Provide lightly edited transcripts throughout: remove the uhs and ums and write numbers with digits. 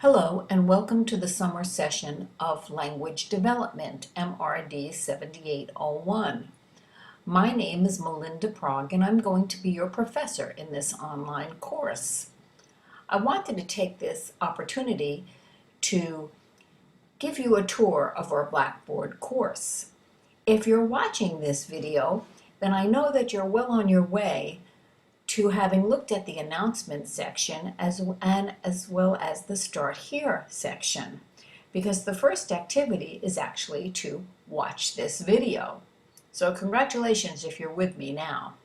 Hello and welcome to the summer session of Language Development, MRD 7801. My name is Melinda Prague and I'm going to be your professor in this online course. I wanted to take this opportunity to give you a tour of our Blackboard course. If you're watching this video, then I know that you're well on your way to having looked at the announcement section as well as the Start Here section, because the first activity is actually to watch this video. So congratulations if you're with me now.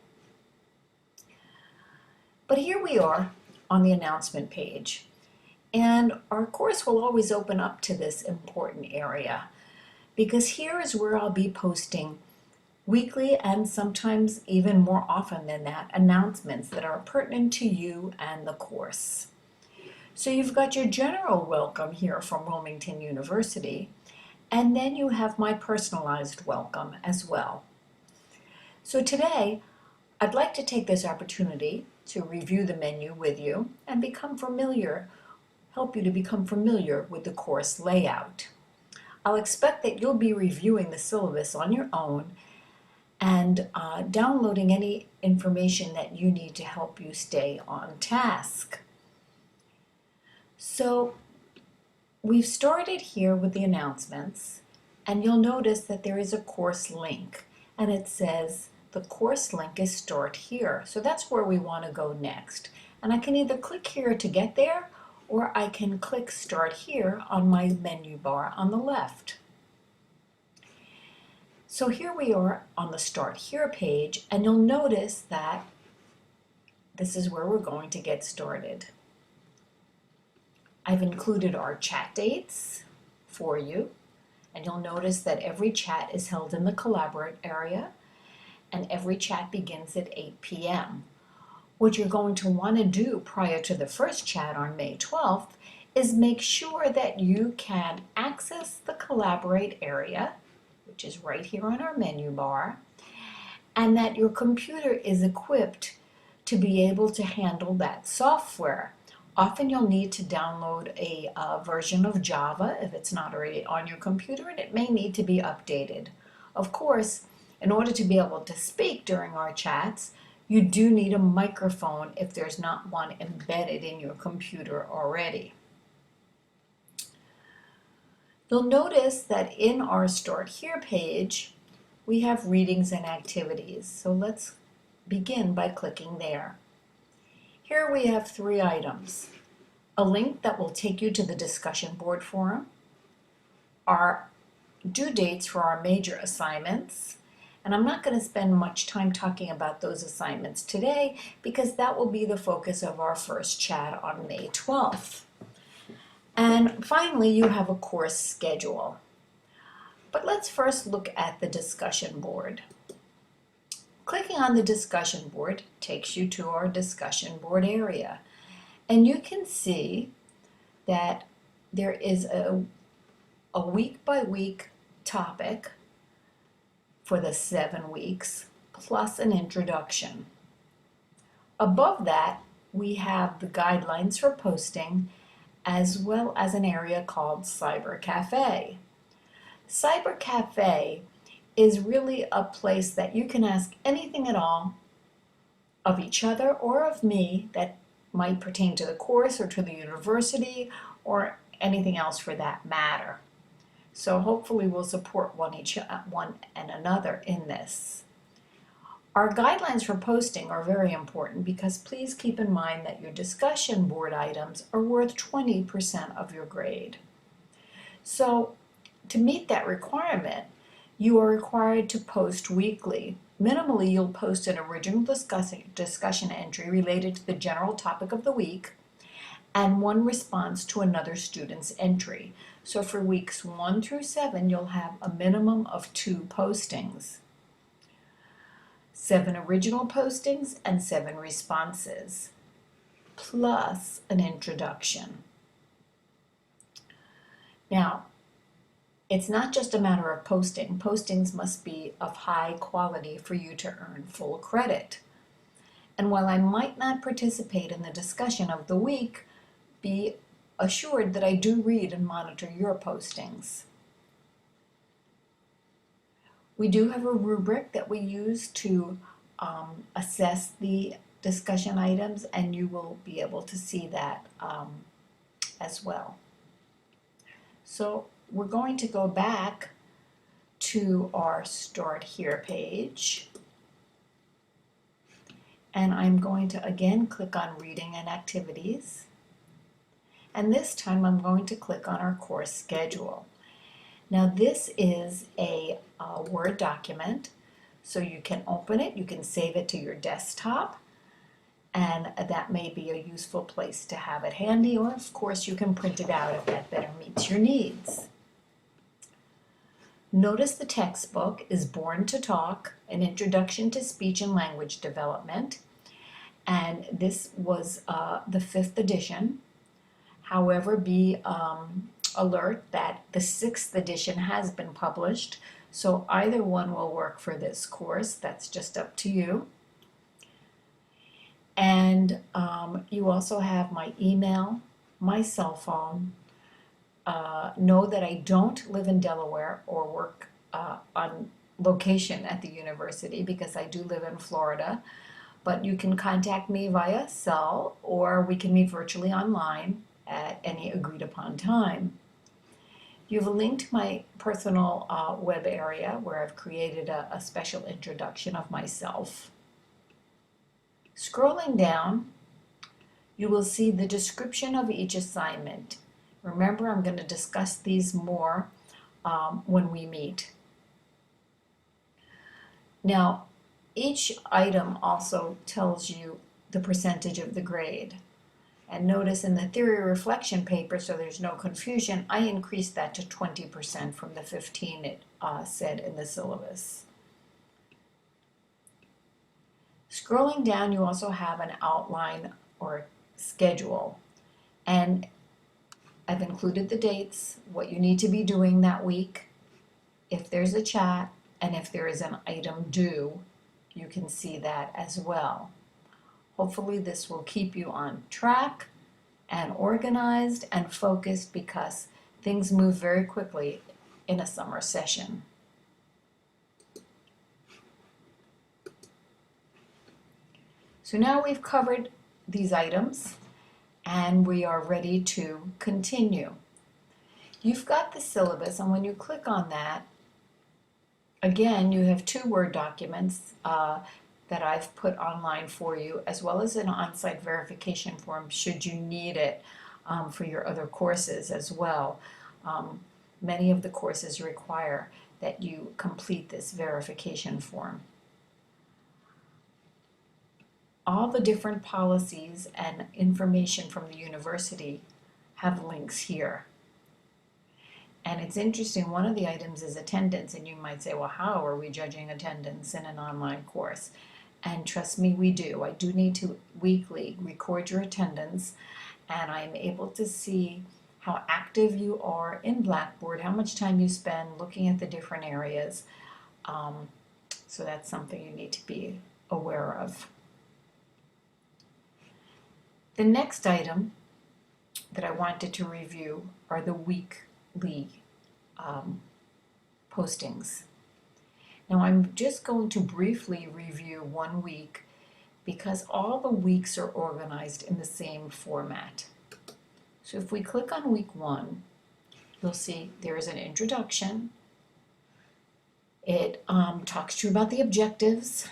But here we are on the announcement page, and our course will always open up to this important area, because here is where I'll be posting weekly and sometimes even more often than that, announcements that are pertinent to you and the course. So you've got your general welcome here from Wilmington University, and then you have my personalized welcome as well. So today, I'd like to take this opportunity to review the menu with you and help you to become familiar with the course layout. I'll expect that you'll be reviewing the syllabus on your own and downloading any information that you need to help you stay on task. So we've started here with the announcements, and you'll notice that there is a course link, and it says the course link is Start Here. So that's where we want to go next. And I can either click here to get there, or I can click Start Here on my menu bar on the left. So here we are on the Start Here page, and you'll notice that this is where we're going to get started. I've included our chat dates for you, and you'll notice that every chat is held in the Collaborate area, and every chat begins at 8 p.m. What you're going to want to do prior to the first chat on May 12th is make sure that you can access the Collaborate area, which is right here on our menu bar, and that your computer is equipped to be able to handle that software. Often you'll need to download a version of Java if it's not already on your computer, and it may need to be updated. Of course, in order to be able to speak during our chats, you do need a microphone if there's not one embedded in your computer already. You'll notice that in our Start Here page, we have readings and activities. So let's begin by clicking there. Here we have 3 items. A link that will take you to the discussion board forum, our due dates for our major assignments, and I'm not going to spend much time talking about those assignments today because that will be the focus of our first chat on May 12th. And finally, you have a course schedule. But let's first look at the discussion board. Clicking on the discussion board takes you to our discussion board area. And you can see that there is a week-by-week topic for the 7 weeks, plus an introduction. Above that, we have the guidelines for posting, as well as an area called Cyber Cafe. Cyber Cafe is really a place that you can ask anything at all of each other or of me that might pertain to the course or to the university or anything else for that matter. So hopefully we'll support one and another in this. Our guidelines for posting are very important because please keep in mind that your discussion board items are worth 20% of your grade. So to meet that requirement, you are required to post weekly. Minimally, you'll post an original discussion entry related to the general topic of the week and one response to another student's entry. So for weeks 1 through 7, you'll have a minimum of 2 postings. 7 original postings and 7 responses, plus an introduction. Now, it's not just a matter of posting. Postings must be of high quality for you to earn full credit. And while I might not participate in the discussion of the week, be assured that I do read and monitor your postings. We do have a rubric that we use to assess the discussion items, and you will be able to see that as well. So we're going to go back to our Start Here page, and I'm going to again click on Reading and Activities, and this time I'm going to click on our course schedule. Now this is a Word document, so you can open it, you can save it to your desktop, and that may be a useful place to have it handy, or of course you can print it out if that better meets your needs. Notice the textbook is Born to Talk, An Introduction to Speech and Language Development, and this was the 5th edition. However, be alert that the 6th edition has been published, so either one will work for this course. That's just up to you. And you also have my email, my cell phone. Know that I don't live in Delaware or work on location at the university, because I do live in Florida, but you can contact me via cell, or we can meet virtually online at any agreed upon time. You've linked my personal web area where I've created a special introduction of myself. Scrolling down, you will see the description of each assignment. Remember, I'm going to discuss these more when we meet. Now, each item also tells you the percentage of the grade. And notice in the theory reflection paper, so there's no confusion, I increased that to 20% from the 15 it said in the syllabus. Scrolling down, you also have an outline or schedule. And I've included the dates, what you need to be doing that week, if there's a chat, and if there is an item due, you can see that as well. Hopefully this will keep you on track and organized and focused, because things move very quickly in a summer session. So now we've covered these items and we are ready to continue. You've got the syllabus, and when you click on that, again, you have 2 Word documents that I've put online for you, as well as an on-site verification form should you need it for your other courses as well. Many of the courses require that you complete this verification form. All the different policies and information from the university have links here. And it's interesting, one of the items is attendance, and you might say, well, how are we judging attendance in an online course? And trust me, we do. I do need to weekly record your attendance, and I'm able to see how active you are in Blackboard, how much time you spend looking at the different areas. So that's something you need to be aware of. The next item that I wanted to review are the weekly postings. Now I'm just going to briefly review 1 week, because all the weeks are organized in the same format. So if we click on week 1, you'll see there is an introduction. It talks to you about the objectives.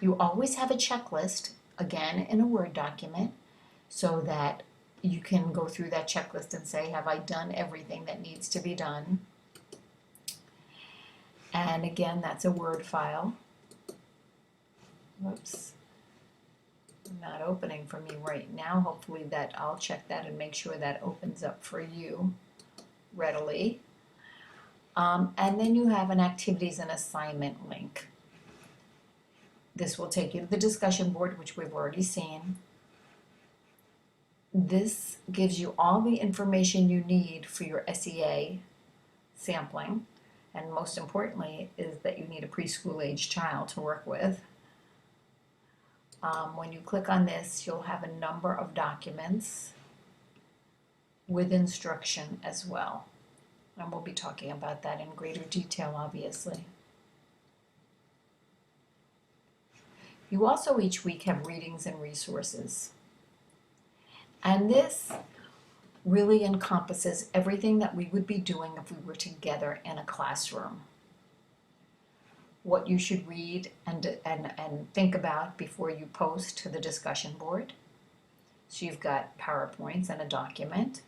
You always have a checklist, again in a Word document, so that you can go through that checklist and say, have I done everything that needs to be done? And again, that's a Word file. Whoops. Not opening for me right now. Hopefully that I'll check that and make sure that opens up for you readily. And then you have an activities and assignment link. This will take you to the discussion board, which we've already seen. This gives you all the information you need for your SEA sampling, and most importantly is that you need a preschool age child to work with. When you click on this, you'll have a number of documents. with instruction as well. And we'll be talking about that in greater detail, obviously. You also each week have readings and resources. And this really encompasses everything that we would be doing if we were together in a classroom. What you should read and think about before you post to the discussion board. So you've got PowerPoints and a document,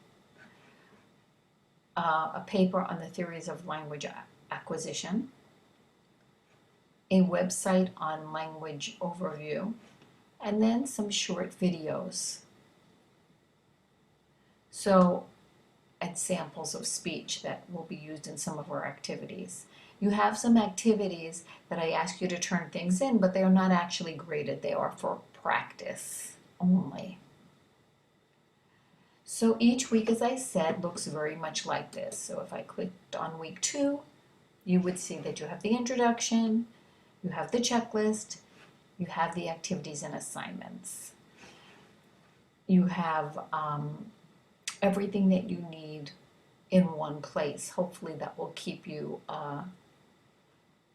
a paper on the theories of language acquisition, a website on language overview, and then some short videos. So, and samples of speech that will be used in some of our activities. You have some activities that I ask you to turn things in, but they are not actually graded. They are for practice only. So each week, as I said, looks very much like this. So if I clicked on week 2, you would see that you have the introduction, you have the checklist, you have the activities and assignments. You have everything that you need in one place. Hopefully that will keep you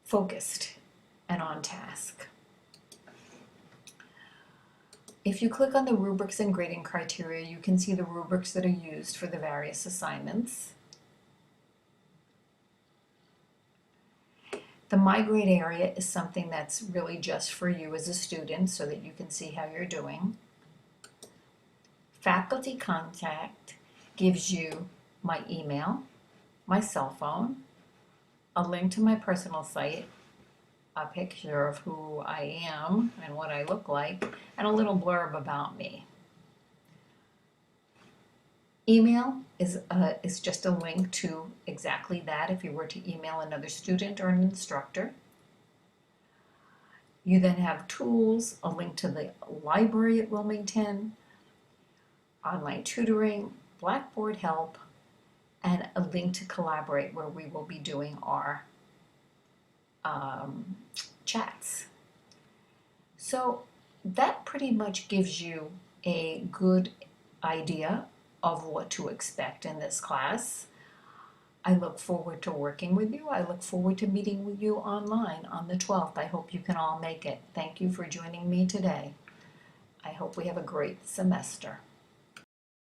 focused and on task. If you click on the rubrics and grading criteria, you can see the rubrics that are used for the various assignments. The My Grade area is something that's really just for you as a student so that you can see how you're doing. Faculty contact gives you my email, my cell phone, a link to my personal site, a picture of who I am and what I look like, and a little blurb about me. Email is just a link to exactly that if you were to email another student or an instructor. You then have tools, a link to the library at Wilmington, online tutoring, Blackboard help, and a link to Collaborate where we will be doing our chats. So that pretty much gives you a good idea of what to expect in this class. I look forward to working with you. I look forward to meeting with you online on the 12th. I hope you can all make it. Thank you for joining me today. I hope we have a great semester.